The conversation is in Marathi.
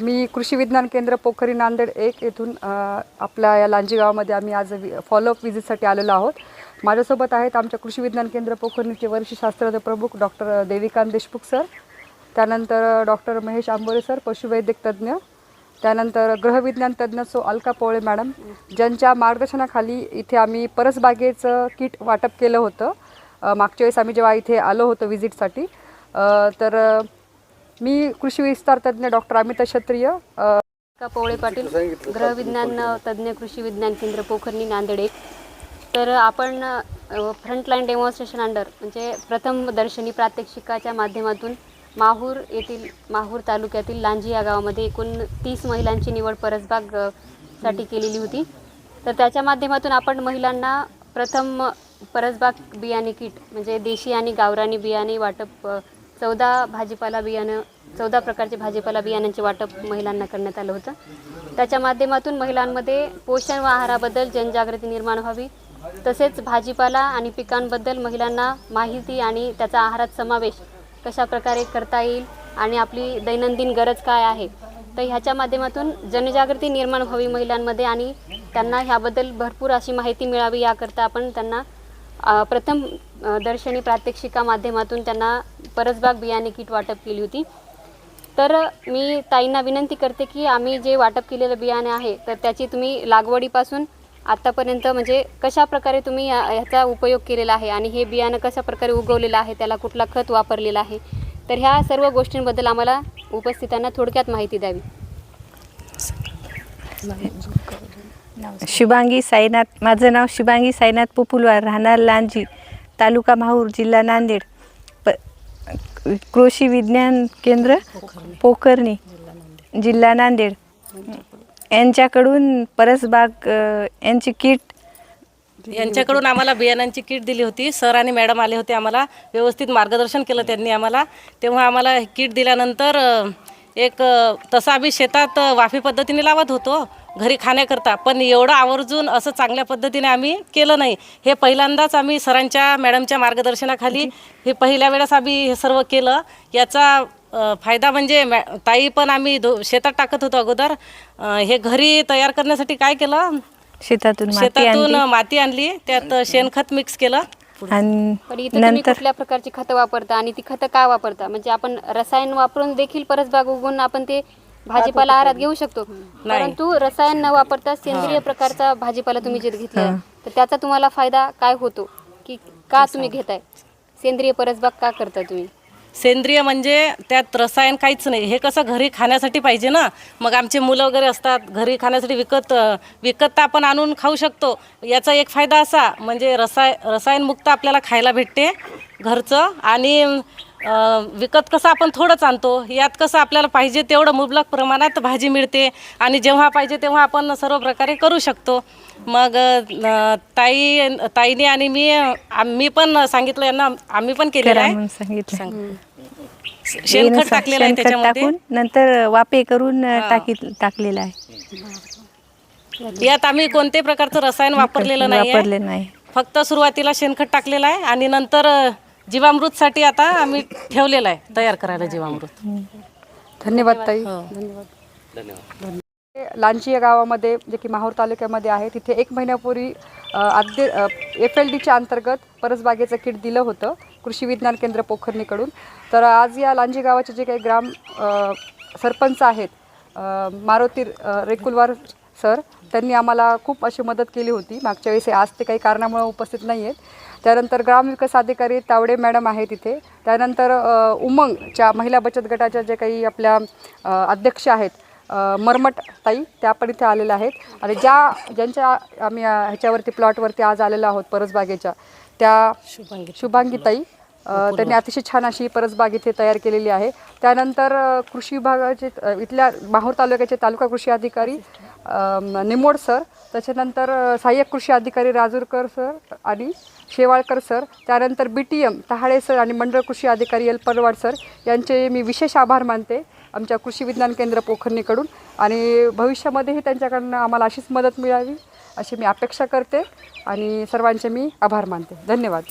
मी कृषी विज्ञान केंद्र पोखरी नांदेड 1 येथून आपल्या या लांजी गावामध्ये आम्ही आज फॉलोअप विजिटसाठी आलेलो आहोत। माझ्यासोबत आहेत आमच्या कृषी विज्ञान केंद्र पोखरीचे वरिष्ठ शास्त्रज्ञ प्रमुख डॉक्टर देविकांत देशमुख सर, त्यानंतर डॉक्टर महेश आंबोरे सर पशुवैद्यक तज्ज्ञ, त्यानंतर ग्रहविज्ञान तज्ज्ञ सो अलका पोळे मॅडम, ज्यांच्या मार्गदर्शनाखाली इथे आम्ही परसबागेचं किट वाटप केलं होतं मागच्या वेळेस आम्ही जेव्हा इथे आलो होतो विजिटसाठी। तर मी कृषी विस्तार तज्ज्ञ डॉक्टर अमिता क्षत्रिय, अलका पोळे पाटील, ग्रहविज्ञान तज्ज्ञ कृषी विज्ञान केंद्र पोखरी नांदेड 1। तर आपण फ्रंटलाईन डेमॉन्स्ट्रेशन अंडर म्हणजे प्रथम दर्शनी प्रात्यक्षिकाच्या माध्यमातून माहूर तालुक्यातील लांजी या गावामध्ये एकूण 30 महिलांची निवड परसबाग साठी केलेली होती। तर त्याच्या माध्यमातून आपण महिलांना प्रथम परसबाग बियाणे किट म्हणजे देशी आणि गावरानी बियाणे वाटप 14 प्रकारचे भाजीपाला बियाण्यांचे वाटप महिलांना करण्यात आलं होतं। त्याच्या माध्यमातून महिलांमध्ये पोषण व आहाराबद्दल जनजागृती निर्माण व्हावी, तसेच भाजीपाला आणि पिकांबद्दल महिलांना माहिती आणि त्याचा आहारात समावेश कशा प्रकारे करता येईल आणि आपली दैनंदिन गरज काय आहे, तर ह्याच्या माध्यमातून जनजागृती निर्माण व्हावी महिलांमध्ये आणि त्यांना ह्याबद्दल भरपूर अशी माहिती मिळावी, याकरता आपण त्यांना प्रथम दर्शनी प्रात्यक्षिका माध्यमातून त्यांना परसबाग बियाणे किट वाटप केली होती। तर मी ताईंना विनंती करते की आम्ही जे वाटप केलेलं बियाणे आहे तर त्याची तुम्ही लागवडीपासून आतापर्यंत म्हणजे कशा प्रकारे तुम्ही ह्याचा उपयोग केलेला आहे आणि हे बियाणं कशा प्रकारे उगवलेलं आहे, त्याला कुठला खत वापरलेला आहे, तर ह्या सर्व गोष्टींबद्दल आम्हाला उपस्थितांना थोडक्यात माहिती द्यावी। शुभांगी साईनाथ, माझं नाव शुभांगी साईनाथ पुपुलवार, राहणार लांजी, तालुका माहूर, जिल्हा नांदेड, कृषी विज्ञान केंद्र पोखर्णी, जिल्हा नांदेड यांच्याकडून परसबाग यांची किट यांच्याकडून आम्हाला बियाणांची किट दिली होती। सर आणि मॅडम आले होते, आम्हाला व्यवस्थित मार्गदर्शन केलं त्यांनी आम्हाला। तेव्हा आम्हाला किट दिल्यानंतर एक तसा आम्ही शेतात वाफी पद्धतीने लावत होतो घरी खाण्याकरता, पण एवढं आवर्जून असं चांगल्या पद्धतीने आम्ही केलं नाही। हे पहिल्यांदाच आम्ही सरांच्या मॅडमच्या मार्गदर्शनाखाली हे पहिल्या वेळेस आम्ही हे सर्व केलं। याचा फायदा म्हणजे ताई पण आम्ही शेतात टाकत होतो अगोदर, हे घरी तयार करण्यासाठी काय केलं, शेतातून माती आणली, त्यात शेणखत मिक्स केलं आणि इथे तुम्ही कुठल्या प्रकारची खतं वापरता आणि ती खतं का वापरता, म्हणजे आपण रसायन वापरून देखील परसबाग उगवून आपण ते भाजीपाला आहारात घेऊ शकतो, परंतु रसायन न वापरता सेंद्रिय प्रकारचा भाजीपाला तुम्ही जे घेतला तर त्याचा तुम्हाला फायदा काय होतो, की का तुम्ही घेताय सेंद्रिय परसबाग का करता तुम्ही? सेंद्रिय म्हणजे त्यात रसायन काहीच नाही। हे कसं घरी खाण्यासाठी पाहिजे ना, मग आमचे मुलं वगैरे असतात घरी खाण्यासाठी विकत आपण आणून खाऊ शकतो। याचा एक फायदा असा म्हणजे रसायनमुक्त आपल्याला खायला भेटते घरचं, आणि विकत कसं आपण थोडंच आणतो, यात कसं आपल्याला पाहिजे तेवढं मुबलक प्रमाणात भाजी मिळते आणि जेव्हा पाहिजे तेव्हा आपण सर्व प्रकारे करू शकतो। मग ताईने आणि मी पण सांगितलं यांना, आम्ही पण केलेलं आहे, शेणखत टाकलेलं आहे त्याच्यामध्ये, नंतर वाफे करून टाकलेलं आहे। यात आम्ही कोणत्याही प्रकारचं रसायन वापरलेलं नाही, फक्त सुरुवातीला शेणखत टाकलेलं आहे आणि नंतर जीवामृतसाठी आता आम्ही ठेवलेलं आहे तयार करायला जीवामृत। धन्यवाद ताई, धन्यवाद। लांजी या गावामध्ये जे की माहूर तालुक्यामध्ये आहे, तिथे 1 महिन्यापूर्वी FLDच्या अंतर्गत परसबागेचं किट दिलं होतं कृषी विज्ञान केंद्र पोखर्णीकडून। तर आज या लांजी गावाचे जे काही ग्राम सरपंच आहेत मारुती रेकुलवार सर, त्यांनी आम्हाला खूप अशी मदत केली होती मागच्या वेळेस। आज ते काही कारणामुळे उपस्थित नाही आहेत। त्यानंतर ग्रामविकास अधिकारी तावडे मॅडम आहे तिथे, त्यानंतर उमंगच्या महिला बचत गटाच्या जे काही आपल्या अध्यक्ष आहेत मरमट ताई, त्या पण इथे आलेल्या आहेत, आणि ज्यांच्या आम्ही ह्याच्यावरती प्लॉटवरती आज आलेलो आहोत परसबागेच्या, त्या शुभांगी ताई, त्यांनी अतिशय छान अशी परसबाग इथे तयार केलेली आहे। त्यानंतर कृषी विभागाचे इथल्या माहूर तालुक्याचे तालुका कृषी अधिकारी निमोड सर, त्याच्यानंतर सहाय्यक कृषी अधिकारी राजूरकर सर आणि शेवाळकर सर, त्यानंतर BTM तहाळे सर आणि मंडळ कृषी अधिकारी परवाड सर, यांचे मी विशेष आभार मानते आमच्या कृषी विज्ञान केंद्र पोखर्णीकडून, आणि भविष्यामध्येही त्यांच्याकडून आम्हाला अशीच मदत मिळावी अशी मी अपेक्षा करते आणि सर्वांचे मी आभार मानते। धन्यवाद।